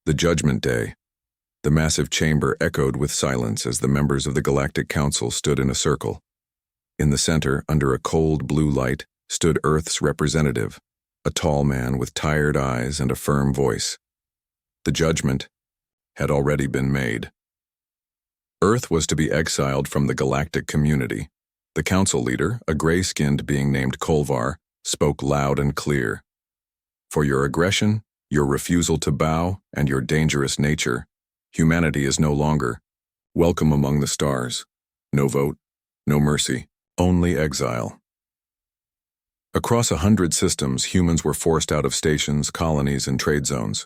The Judgment Day. The massive chamber echoed with silence as the members of the Galactic Council stood in a circle. In the center, under a cold blue light, stood Earth's representative, a tall man with tired eyes and a firm voice. The judgment had already been made. Earth was to be exiled from the galactic community. The council leader, a gray-skinned being named Kolvar, spoke loud and clear. For your aggression, your refusal to bow, and your dangerous nature, humanity is no longer welcome among the stars. No vote, no mercy, only exile. Across 100 systems, humans were forced out of stations, colonies, and trade zones.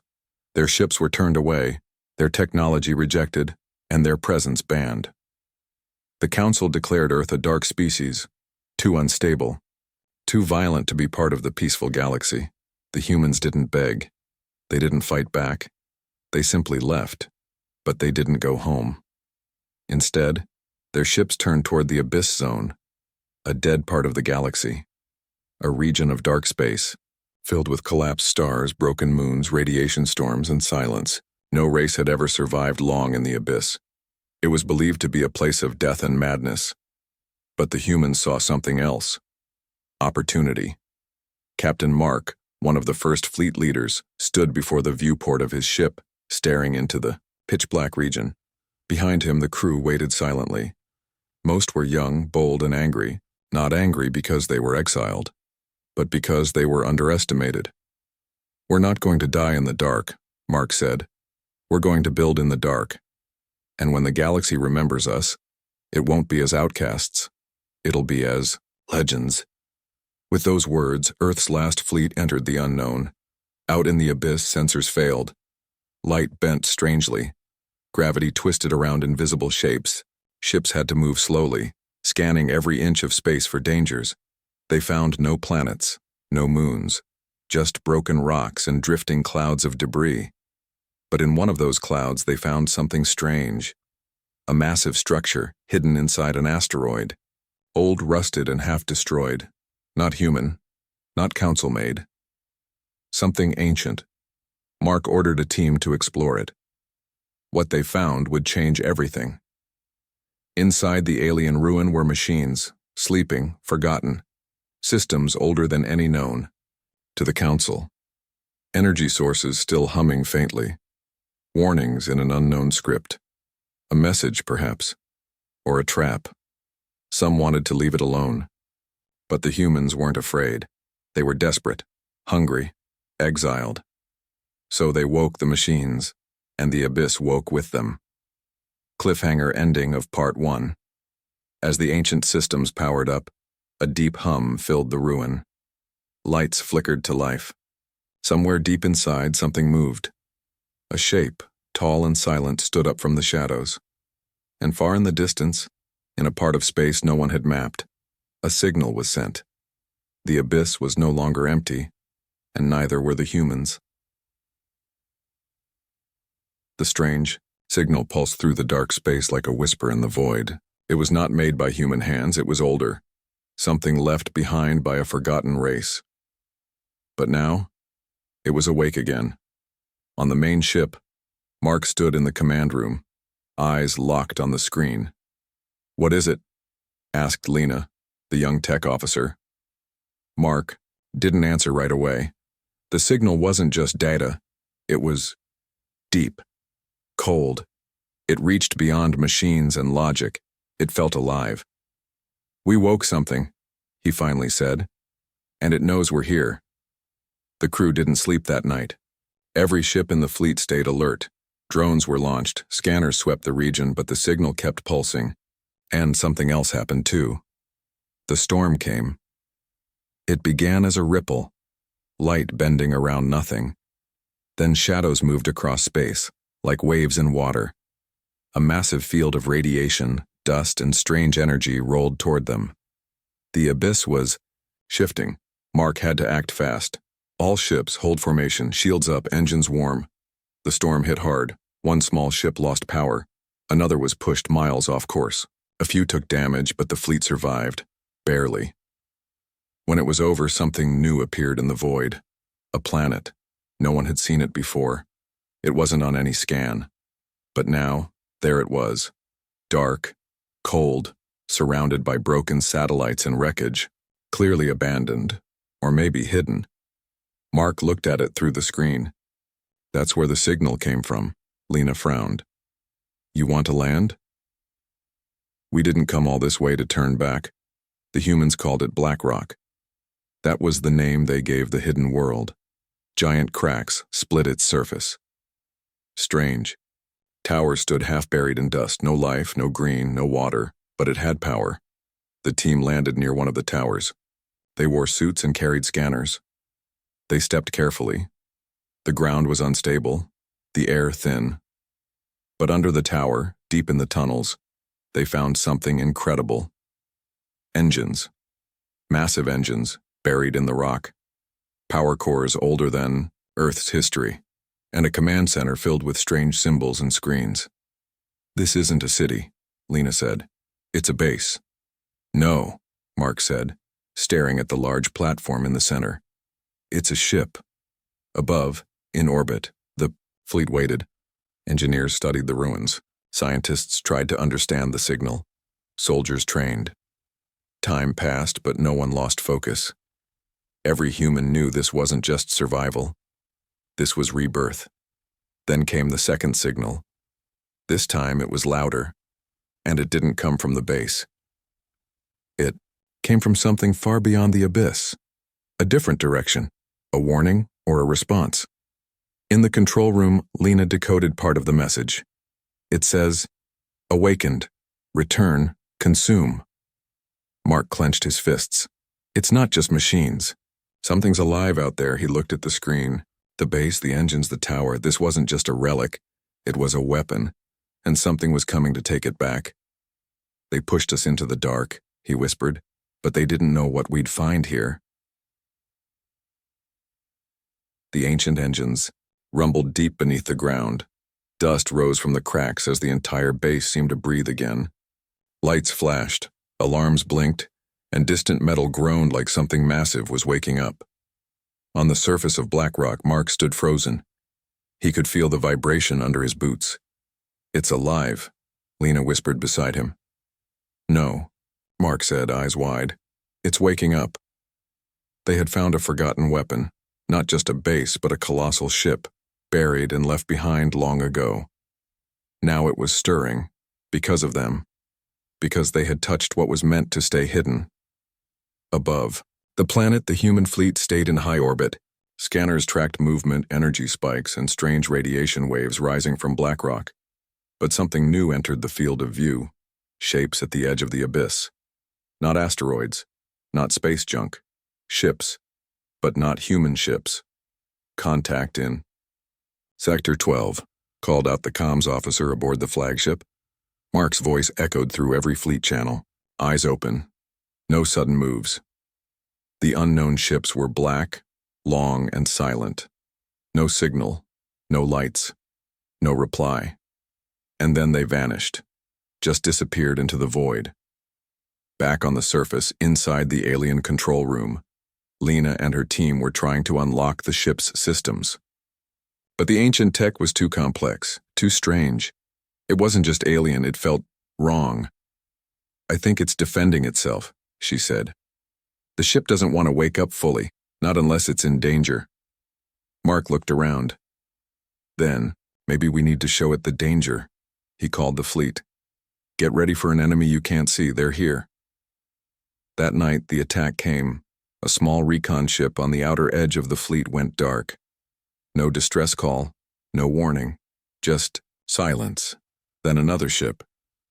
Their ships were turned away, their technology rejected, and their presence banned. The Council declared Earth a dark species, too unstable, too violent to be part of the peaceful galaxy. The humans didn't beg. They didn't fight back. They simply left, but they didn't go home. Instead, their ships turned toward the Abyss Zone, a dead part of the galaxy, a region of dark space, filled with collapsed stars, broken moons, radiation storms, and silence. No race had ever survived long in the abyss. It was believed to be a place of death and madness. But the humans saw something else. Opportunity. Captain Mark, one of the first fleet leaders, stood before the viewport of his ship, staring into the pitch-black region. Behind him, the crew waited silently. Most were young, bold, and angry, not angry because they were exiled, but because they were underestimated. "We're not going to die in the dark," Mark said. "We're going to build in the dark. And when the galaxy remembers us, it won't be as outcasts. It'll be as legends." With those words, Earth's last fleet entered the unknown. Out in the abyss, sensors failed. Light bent strangely. Gravity twisted around invisible shapes. Ships had to move slowly, scanning every inch of space for dangers. They found no planets, no moons, just broken rocks and drifting clouds of debris. But in one of those clouds, they found something strange. A massive structure hidden inside an asteroid. Old, rusted, and half-destroyed. Not human, not council-made. Something ancient. Mark ordered a team to explore it. What they found would change everything. Inside the alien ruin were machines, sleeping, forgotten. Systems older than any known. To the council. Energy sources still humming faintly. Warnings in an unknown script. A message, perhaps. Or a trap. Some wanted to leave it alone. But the humans weren't afraid. They were desperate, hungry, exiled. So they woke the machines, and the abyss woke with them. Cliffhanger ending of Part 1. As the ancient systems powered up, a deep hum filled the ruin. Lights flickered to life. Somewhere deep inside, something moved. A shape, tall and silent, stood up from the shadows. And far in the distance, in a part of space no one had mapped, a signal was sent. The abyss was no longer empty, and neither were the humans. The strange signal pulsed through the dark space like a whisper in the void. It was not made by human hands, it was older. Something left behind by a forgotten race. But now, it was awake again. On the main ship, Mark stood in the command room, eyes locked on the screen. "What is it?" asked Lena, the young tech officer. Mark didn't answer right away. The signal wasn't just data. It was deep, cold. It reached beyond machines and logic. It felt alive. "We woke something," he finally said, "and it knows we're here." The crew didn't sleep that night. Every ship in the fleet stayed alert. Drones were launched, scanners swept the region, but the signal kept pulsing. And something else happened too. The storm came. It began as a ripple, light bending around nothing. Then shadows moved across space, like waves in water. A massive field of radiation, dust, and strange energy rolled toward them. The abyss was shifting. Mark had to act fast. All ships, hold formation, shields up, engines warm. The storm hit hard. One small ship lost power. Another was pushed miles off course. A few took damage, but the fleet survived. Barely. When it was over, something new appeared in the void. A planet. No one had seen it before. It wasn't on any scan. But now, there it was. Dark, cold, surrounded by broken satellites and wreckage, clearly abandoned, or maybe hidden. Mark looked at it through the screen. That's where the signal came from. Lena frowned. You want to land? We didn't come all this way to turn back. The humans called it Black Rock. That was the name they gave the hidden world. Giant cracks split its surface. Strange. Tower stood half buried in dust, no life, no green, no water, but it had power. The team landed near one of the towers. They wore suits and carried scanners. They stepped carefully. The ground was unstable, the air thin. But under the tower, deep in the tunnels, they found something incredible. Engines. Massive engines, buried in the rock. Power cores older than Earth's history, and a command center filled with strange symbols and screens. This isn't a city, Lena said. It's a base. No, Mark said, staring at the large platform in the center. It's a ship. Above, in orbit, the fleet waited. Engineers studied the ruins. Scientists tried to understand the signal. Soldiers trained. Time passed, but no one lost focus. Every human knew this wasn't just survival. This was rebirth. Then came the second signal. This time it was louder, and it didn't come from the base. It came from something far beyond the abyss. A different direction, a warning or a response. In the control room, Lena decoded part of the message. It says, awakened, return, consume. Mark clenched his fists. It's not just machines. Something's alive out there. He looked at the screen. The base, the engines, the tower. This wasn't just a relic. It was a weapon, and something was coming to take it back. They pushed us into the dark, he whispered, but they didn't know what we'd find here. The ancient engines rumbled deep beneath the ground. Dust rose from the cracks as the entire base seemed to breathe again. Lights flashed, alarms blinked, and distant metal groaned like something massive was waking up. On the surface of Black Rock, Mark stood frozen. He could feel the vibration under his boots. It's alive, Lena whispered beside him. No, Mark said, eyes wide. It's waking up. They had found a forgotten weapon, not just a base, but a colossal ship, buried and left behind long ago. Now it was stirring, because of them, because they had touched what was meant to stay hidden. Above, the planet, the human fleet stayed in high orbit. Scanners tracked movement, energy spikes, and strange radiation waves rising from Black Rock. But something new entered the field of view, shapes at the edge of the abyss. Not asteroids, not space junk, ships, but not human ships. Contact in Sector 12, called out the comms officer aboard the flagship. Mark's voice echoed through every fleet channel, eyes open. No sudden moves. The unknown ships were black, long, and silent. No signal, no lights, no reply. And then they vanished, just disappeared into the void. Back on the surface, inside the alien control room, Lena and her team were trying to unlock the ship's systems. But the ancient tech was too complex, too strange. It wasn't just alien, it felt wrong. I think it's defending itself, she said. The ship doesn't want to wake up fully, not unless it's in danger. Mark looked around. Then, maybe we need to show it the danger. He called the fleet. Get ready for an enemy you can't see, they're here. That night, the attack came. A small recon ship on the outer edge of the fleet went dark. No distress call, no warning, just silence. Then another ship.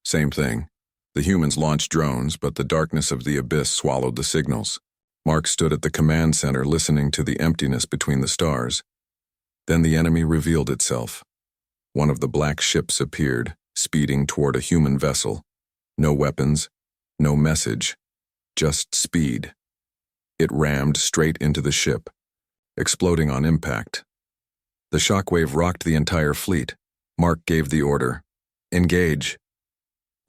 Same thing. The humans launched drones, but the darkness of the abyss swallowed the signals. Mark stood at the command center listening to the emptiness between the stars. Then the enemy revealed itself. One of the black ships appeared, speeding toward a human vessel. No weapons, no message, just speed. It rammed straight into the ship, exploding on impact. The shockwave rocked the entire fleet. Mark gave the order, engage.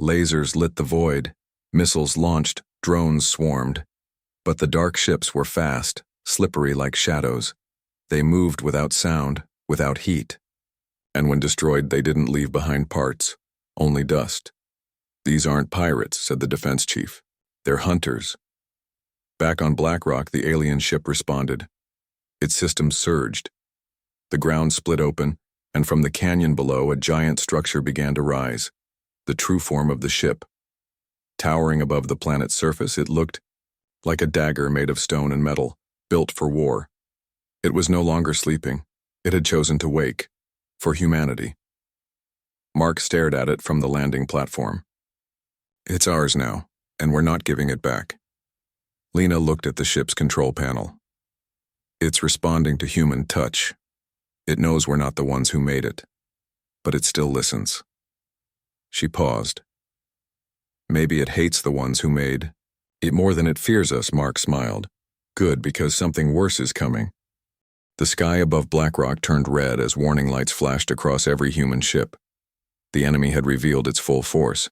Lasers lit the void, missiles launched, drones swarmed. But the dark ships were fast, slippery like shadows. They moved without sound, without heat. And when destroyed, they didn't leave behind parts, only dust. "These aren't pirates," said the defense chief. "They're hunters." Back on Blackrock, the alien ship responded. Its systems surged. The ground split open, and from the canyon below, a giant structure began to rise, the true form of the ship. Towering above the planet's surface, it looked like a dagger made of stone and metal, built for war. It was no longer sleeping. It had chosen to wake, for humanity. Mark stared at it from the landing platform. "It's ours now, and we're not giving it back." Lena looked at the ship's control panel. "It's responding to human touch. It knows we're not the ones who made it, but it still listens." She paused. "Maybe it hates the ones who made it more than it fears us," Mark smiled. "Good, because something worse is coming." The sky above Blackrock turned red as warning lights flashed across every human ship. The enemy had revealed its full force.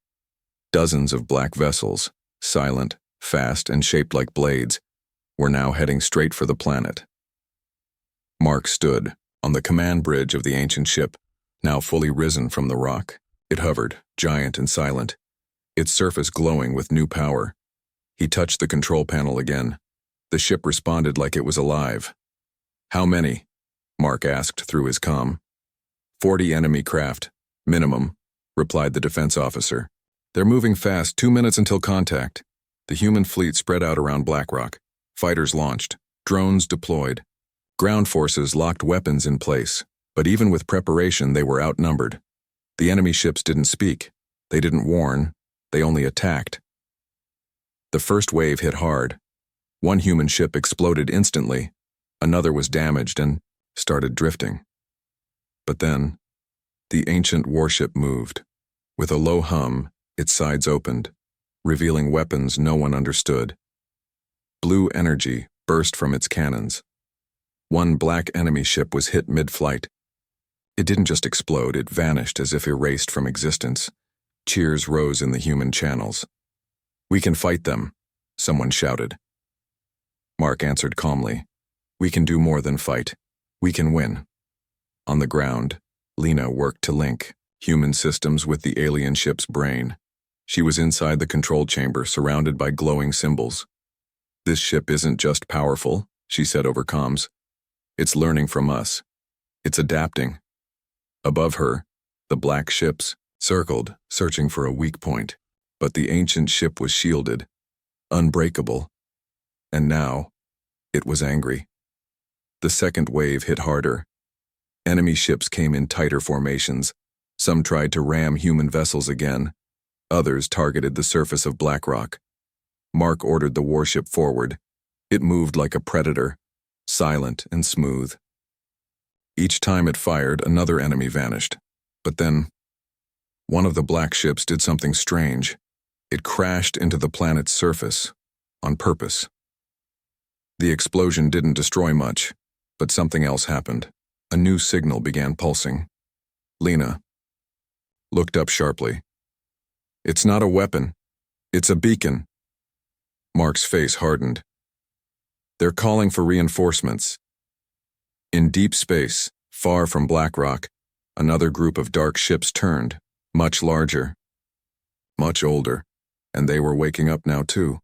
Dozens of black vessels, silent, fast, and shaped like blades, were now heading straight for the planet. Mark stood on the command bridge of the ancient ship, now fully risen from the rock. It hovered, giant and silent, its surface glowing with new power. He touched the control panel again. The ship responded like it was alive. "How many?" Mark asked through his comm. 40 enemy craft, minimum," replied the defense officer. "They're moving fast, 2 minutes until contact." The human fleet spread out around Blackrock. Fighters launched, drones deployed. Ground forces locked weapons in place, but even with preparation, they were outnumbered. The enemy ships didn't speak. They didn't warn. They only attacked. The first wave hit hard. One human ship exploded instantly. Another was damaged and started drifting. But then, the ancient warship moved. With a low hum, its sides opened, revealing weapons no one understood. Blue energy burst from its cannons. One black enemy ship was hit mid-flight. It didn't just explode, it vanished as if erased from existence. Cheers rose in the human channels. "We can fight them," someone shouted. Mark answered calmly. "We can do more than fight. We can win." On the ground, Lena worked to link human systems with the alien ship's brain. She was inside the control chamber, surrounded by glowing symbols. "This ship isn't just powerful," she said over comms. "It's learning from us. It's adapting." Above her, the black ships circled, searching for a weak point. But the ancient ship was shielded, unbreakable. And now, it was angry. The second wave hit harder. Enemy ships came in tighter formations. Some tried to ram human vessels again. Others targeted the surface of Blackrock. Mark ordered the warship forward. It moved like a predator, silent and smooth. Each time it fired, another enemy vanished. But then, one of the black ships did something strange. It crashed into the planet's surface, on purpose. The explosion didn't destroy much, but something else happened. A new signal began pulsing. Lena looked up sharply. "It's not a weapon. It's a beacon." Mark's face hardened. "They're calling for reinforcements." In deep space, far from Blackrock, another group of dark ships turned, much larger, much older, and they were waking up now too.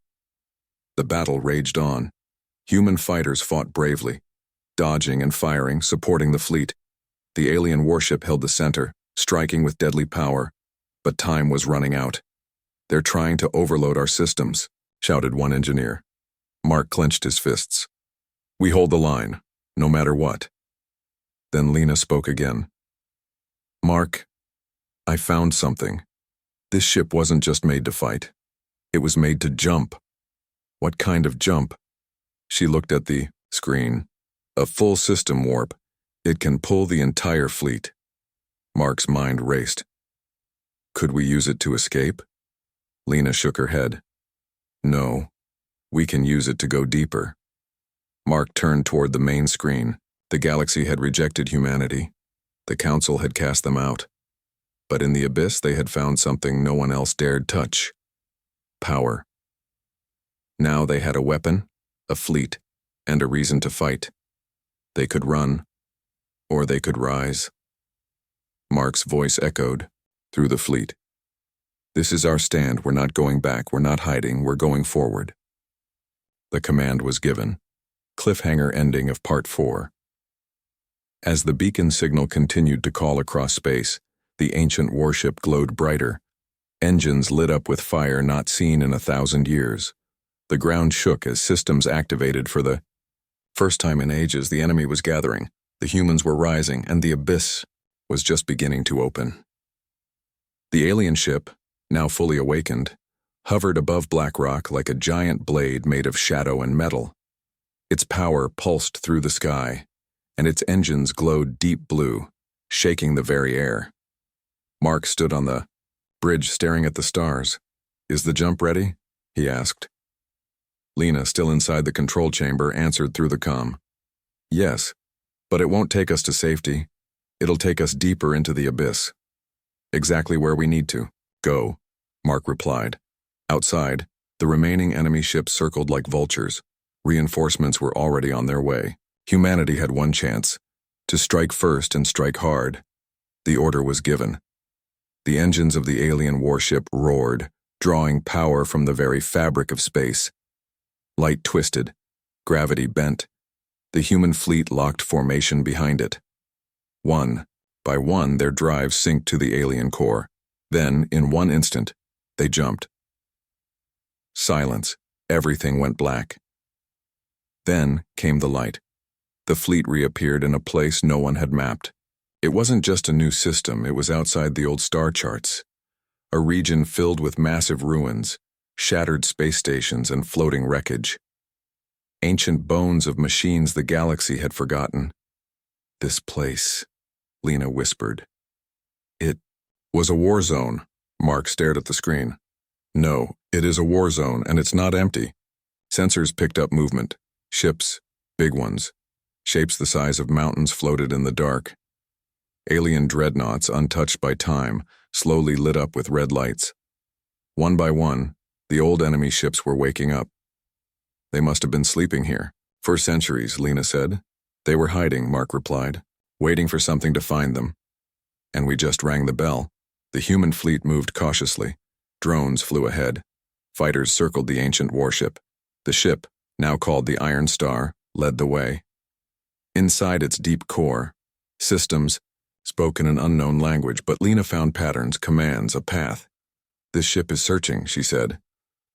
The battle raged on. Human fighters fought bravely, dodging and firing, supporting the fleet. The alien warship held the center, striking with deadly power, but time was running out. "They're trying to overload our systems," shouted one engineer. Mark clenched his fists. "We hold the line, no matter what." Then Lena spoke again. "Mark, I found something. This ship wasn't just made to fight. It was made to jump." "What kind of jump?" She looked at the screen. "A full system warp. It can pull the entire fleet." Mark's mind raced. "Could we use it to escape?" Lena shook her head. "No, we can use it to go deeper." Mark turned toward the main screen. The galaxy had rejected humanity. The Council had cast them out. But in the abyss they had found something no one else dared touch. Power. Now they had a weapon, a fleet, and a reason to fight. They could run, or they could rise. Mark's voice echoed through the fleet. "This is our stand. We're not going back. We're not hiding. We're going forward." The command was given. Cliffhanger ending of Part 4. As the beacon signal continued to call across space, the ancient warship glowed brighter. Engines lit up with fire not seen in 1,000 years. The ground shook as systems activated for the first time in ages. The enemy was gathering, the humans were rising, and the abyss was just beginning to open. The alien ship, now fully awakened, hovered above Blackrock like a giant blade made of shadow and metal. Its power pulsed through the sky, and its engines glowed deep blue, shaking the very air. Mark stood on the bridge staring at the stars. "Is the jump ready?" he asked. Lena, still inside the control chamber, answered through the comm. "Yes, but it won't take us to safety. It'll take us deeper into the abyss. Exactly where we need to. Go," Mark replied. Outside, the remaining enemy ships circled like vultures. Reinforcements were already on their way. Humanity had one chance: to strike first and strike hard. The order was given. The engines of the alien warship roared, drawing power from the very fabric of space. Light twisted, gravity bent. The human fleet locked formation behind it. One by one, their drives synced to the alien core. Then, in one instant, they jumped. Silence. Everything went black. Then came the light. The fleet reappeared in a place no one had mapped. It wasn't just a new system, it was outside the old star charts. A region filled with massive ruins, shattered space stations, and floating wreckage. Ancient bones of machines the galaxy had forgotten. "This place," Lena whispered. "It was a war zone." Mark stared at the screen. "No, it is a war zone, and it's not empty." Sensors picked up movement. Ships, big ones. Shapes the size of mountains floated in the dark. Alien dreadnoughts, untouched by time, slowly lit up with red lights. One by one, the old enemy ships were waking up. "They must have been sleeping here for centuries," Lena said. "They were hiding," Mark replied, "waiting for something to find them. And we just rang the bell." The human fleet moved cautiously. Drones flew ahead. Fighters circled the ancient warship. The ship, now called the Iron Star, led the way. Inside its deep core, systems spoke in an unknown language, but Lena found patterns, commands, a path. "This ship is searching," she said,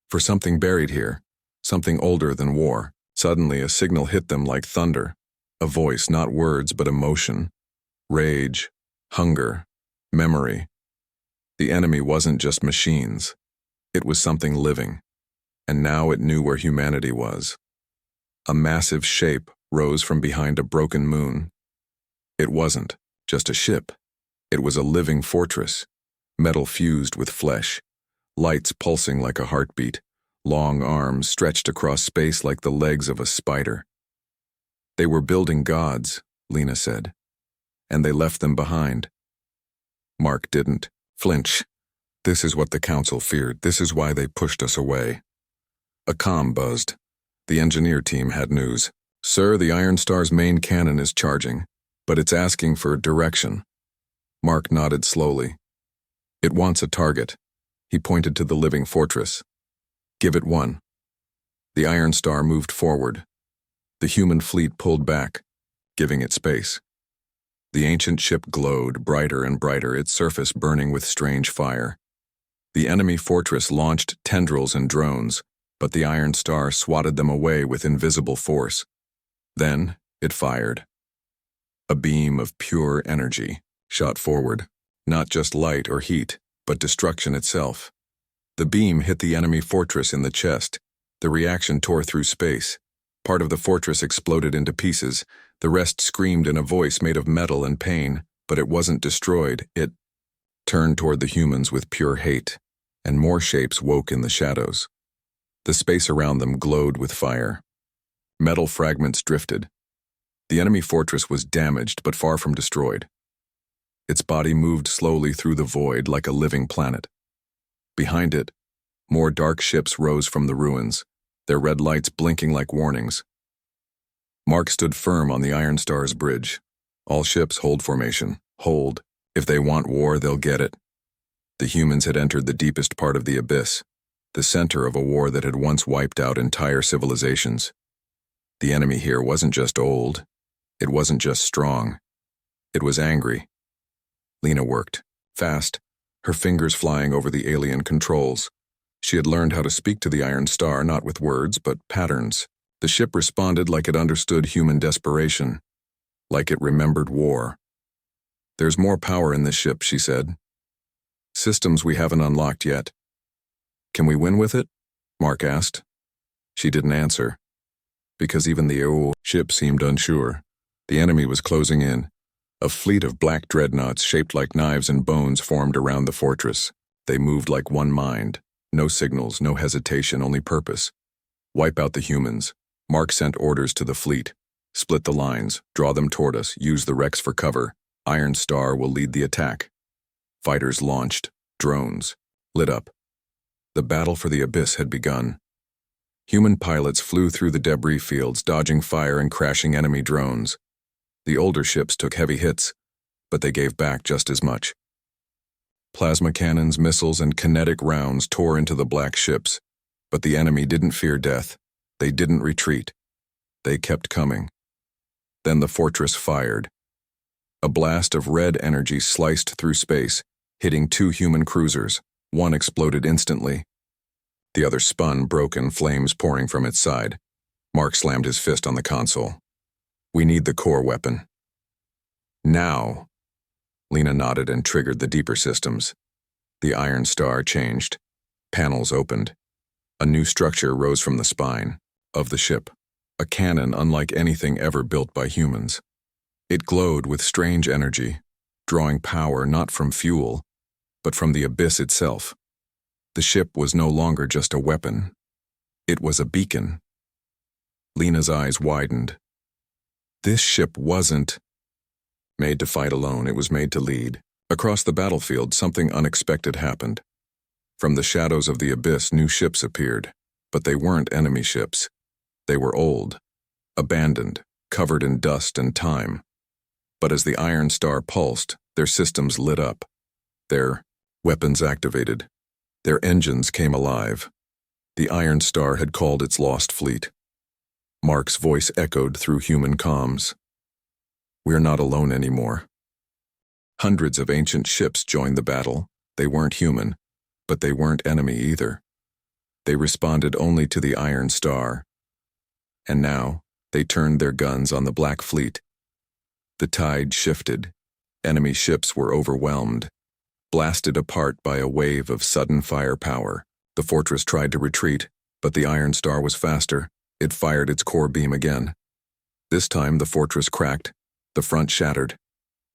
"for something buried here, something older than war." Suddenly, a signal hit them like thunder. A voice, not words, but emotion. Rage, hunger, memory. The enemy wasn't just machines. It was something living. And now it knew where humanity was. A massive shape rose from behind a broken moon. It wasn't just a ship. It was a living fortress, metal fused with flesh, lights pulsing like a heartbeat, long arms stretched across space like the legs of a spider. "They were building gods," Lena said, "and they left them behind." Mark didn't flinch. "This is what the Council feared. This is why they pushed us away." A comm buzzed. The engineer team had news. "Sir, the Iron Star's main cannon is charging, but it's asking for direction." Mark nodded slowly. "It wants a target." He pointed to the living fortress. "Give it one." The Iron Star moved forward. The human fleet pulled back, giving it space. The ancient ship glowed, brighter and brighter, its surface burning with strange fire. The enemy fortress launched tendrils and drones, but the Iron Star swatted them away with invisible force. Then it fired. A beam of pure energy shot forward, not just light or heat, but destruction itself. The beam hit the enemy fortress in the chest. The reaction tore through space. Part of the fortress exploded into pieces. The rest screamed in a voice made of metal and pain, but it wasn't destroyed. It turned toward the humans with pure hate, and more shapes woke in the shadows. The space around them glowed with fire. Metal fragments drifted. The enemy fortress was damaged but far from destroyed. Its body moved slowly through the void like a living planet. Behind it, more dark ships rose from the ruins, their red lights blinking like warnings. Mark stood firm on the Iron Star's bridge. "All ships, hold formation. Hold." If they want war, they'll get it. The humans had entered the deepest part of the abyss, the center of a war that had once wiped out entire civilizations. The enemy here wasn't just old. It wasn't just strong. It was angry. Lena worked, fast, her fingers flying over the alien controls. She had learned how to speak to the Iron Star not with words, but patterns. The ship responded like it understood human desperation, like it remembered war. "There's more power in this ship," she said. "Systems we haven't unlocked yet." "Can we win with it?" Mark asked. She didn't answer, because even the ship seemed unsure. The enemy was closing in. A fleet of black dreadnoughts shaped like knives and bones formed around the fortress. They moved like one mind. No signals, no hesitation, only purpose. Wipe out the humans. Mark sent orders to the fleet. "Split the lines, draw them toward us, use the wrecks for cover. Iron Star will lead the attack." Fighters launched. Drones lit up. The battle for the abyss had begun. Human pilots flew through the debris fields, dodging fire and crashing enemy drones. The older ships took heavy hits, but they gave back just as much. Plasma cannons, missiles, and kinetic rounds tore into the black ships, but the enemy didn't fear death. They didn't retreat. They kept coming. Then the fortress fired. A blast of red energy sliced through space, hitting 2 human cruisers. One exploded instantly. The other spun, broken, flames pouring from its side. Mark slammed his fist on the console. "We need the core weapon." "Now." Lena nodded and triggered the deeper systems. The Iron Star changed. Panels opened. A new structure rose from the spine of the ship, a cannon unlike anything ever built by humans. It glowed with strange energy, drawing power not from fuel, but from the abyss itself. The ship was no longer just a weapon. It was a beacon. Lena's eyes widened. This ship wasn't made to fight alone, it was made to lead. Across the battlefield, something unexpected happened. From the shadows of the abyss, new ships appeared, but they weren't enemy ships. They were old, abandoned, covered in dust and time. But as the Iron Star pulsed, their systems lit up. Their weapons activated. Their engines came alive. The Iron Star had called its lost fleet. Mark's voice echoed through human comms. "We're not alone anymore." Hundreds of ancient ships joined the battle. They weren't human, but they weren't enemy either. They responded only to the Iron Star. And now, they turned their guns on the Black Fleet. The tide shifted. Enemy ships were overwhelmed, blasted apart by a wave of sudden firepower. The fortress tried to retreat, but the Iron Star was faster. It fired its core beam again. This time the fortress cracked, the front shattered.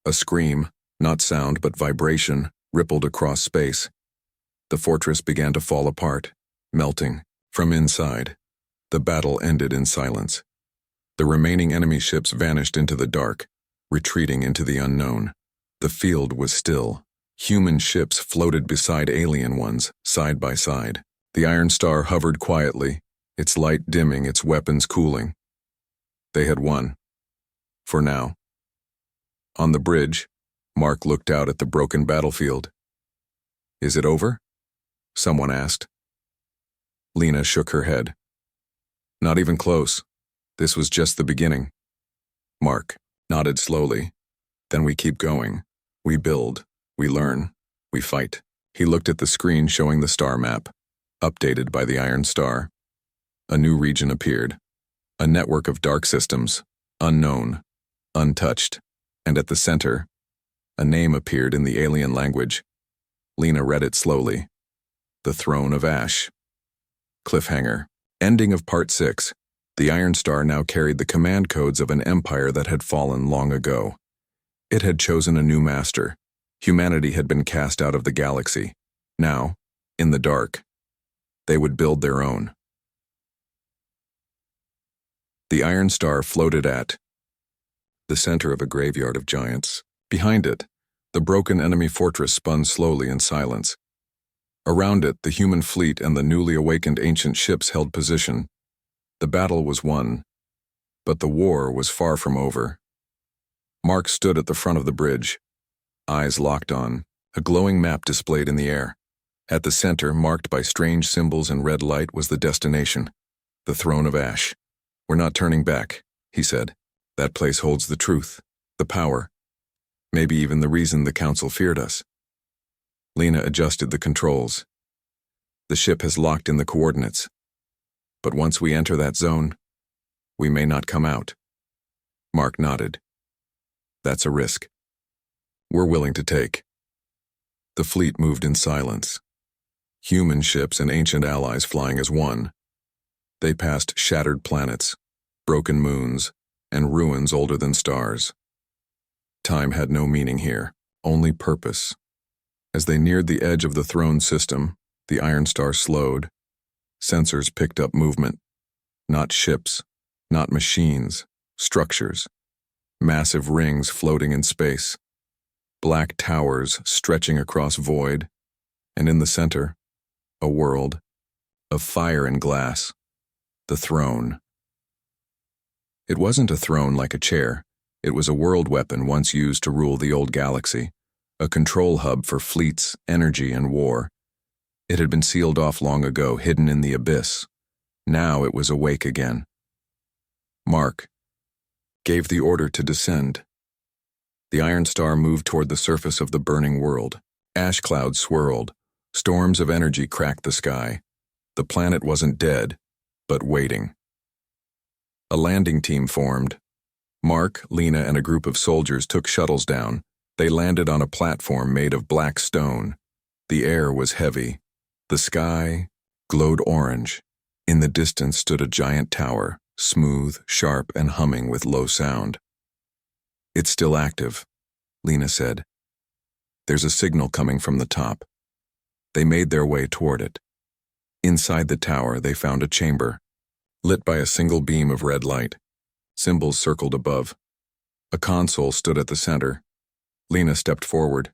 A scream, not sound but vibration, rippled across space. The fortress began to fall apart, melting from inside. The battle ended in silence. The remaining enemy ships vanished into the dark, retreating into the unknown. The field was still. Human ships floated beside alien ones, side by side. The Iron Star hovered quietly, its light dimming, its weapons cooling. They had won. For now. On the bridge, Mark looked out at the broken battlefield. "Is it over?" someone asked. Lena shook her head. "Not even close. This was just the beginning." Mark nodded slowly. "Then we keep going. We build. We learn. We fight." He looked at the screen showing the star map, updated by the Iron Star. A new region appeared. A network of dark systems, unknown, untouched. And at the center, a name appeared in the alien language. Lena read it slowly. The Throne of Ash. Cliffhanger. Ending of Part 6. The Iron Star now carried the command codes of an empire that had fallen long ago. It had chosen a new master. Humanity had been cast out of the galaxy. Now, in the dark, they would build their own. The Iron Star floated at the center of a graveyard of giants. Behind it, the broken enemy fortress spun slowly in silence. Around it, the human fleet and the newly awakened ancient ships held position. The battle was won, but the war was far from over. Mark stood at the front of the bridge. eyes locked on, a glowing map displayed in the air. At the center, marked by strange symbols and red light, was the destination, the Throne of Ash. "We're not turning back," he said. "That place holds the truth, the power, maybe even the reason the Council feared us." Lena adjusted the controls. "The ship has locked in the coordinates. But once we enter that zone, we may not come out." Mark nodded. "That's a risk we're willing to take." The fleet moved in silence. Human ships and ancient allies flying as one. They passed shattered planets, broken moons, and ruins older than stars. Time had no meaning here, only purpose. As they neared the edge of the throne system, the Iron Star slowed. Sensors picked up movement. Not ships, not machines, structures. Massive rings floating in space. Black towers stretching across void. And in the center, a world of fire and glass. The throne. It wasn't a throne like a chair. It was a world weapon once used to rule the old galaxy, a control hub for fleets, energy, and war. It had been sealed off long ago, hidden in the abyss. Now it was awake again. Mark gave the order to descend. The Iron Star moved toward the surface of the burning world. Ash clouds swirled. Storms of energy cracked the sky. The planet wasn't dead, but waiting. A landing team formed. Mark, Lena, and a group of soldiers took shuttles down. They landed on a platform made of black stone. The air was heavy. The sky glowed orange. In the distance stood a giant tower, smooth, sharp, and humming with low sound. "It's still active," Lena said. "There's a signal coming from the top." They made their way toward it. Inside the tower, they found a chamber, lit by a single beam of red light. Symbols circled above. A console stood at the center. Lena stepped forward.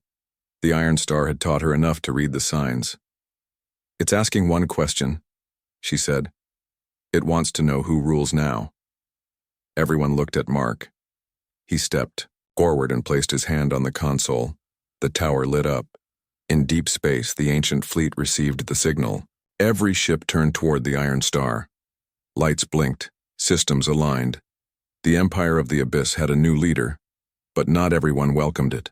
The Iron Star had taught her enough to read the signs. "It's asking one question," she said. "It wants to know who rules now." Everyone looked at Mark. He stepped forward and placed his hand on the console. The tower lit up. In deep space, the ancient fleet received the signal. Every ship turned toward the Iron Star. Lights blinked, systems aligned. The Empire of the Abyss had a new leader, but not everyone welcomed it.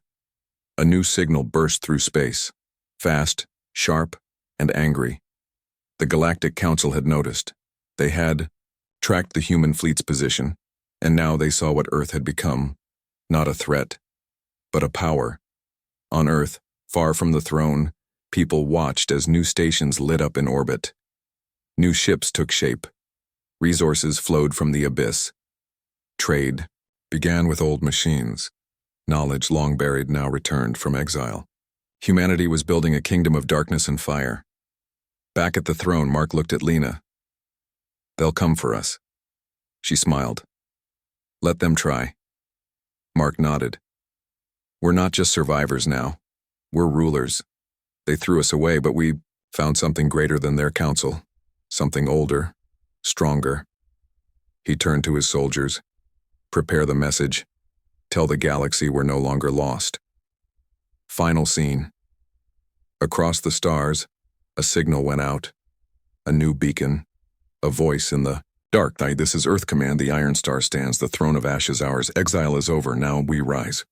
A new signal burst through space, fast, sharp, and angry. The Galactic Council had noticed. They had tracked the human fleet's position, and now they saw what Earth had become. Not a threat, but a power. On Earth, far from the throne, people watched as new stations lit up in orbit. New ships took shape. Resources flowed from the abyss. Trade began with old machines. Knowledge long buried now returned from exile. Humanity was building a kingdom of darkness and fire. Back at the throne, Mark looked at Lena. "They'll come for us." She smiled. "Let them try." Mark nodded. "We're not just survivors now. We're rulers. They threw us away, but we found something greater than their council. Something older, stronger." He turned to his soldiers. "Prepare the message. Tell the galaxy we're no longer lost." Final scene. Across the stars, a signal went out. A new beacon. A voice in the dark night. "This is Earth Command. The Iron Star stands. The Throne of Ash is ours. Exile is over. Now we rise."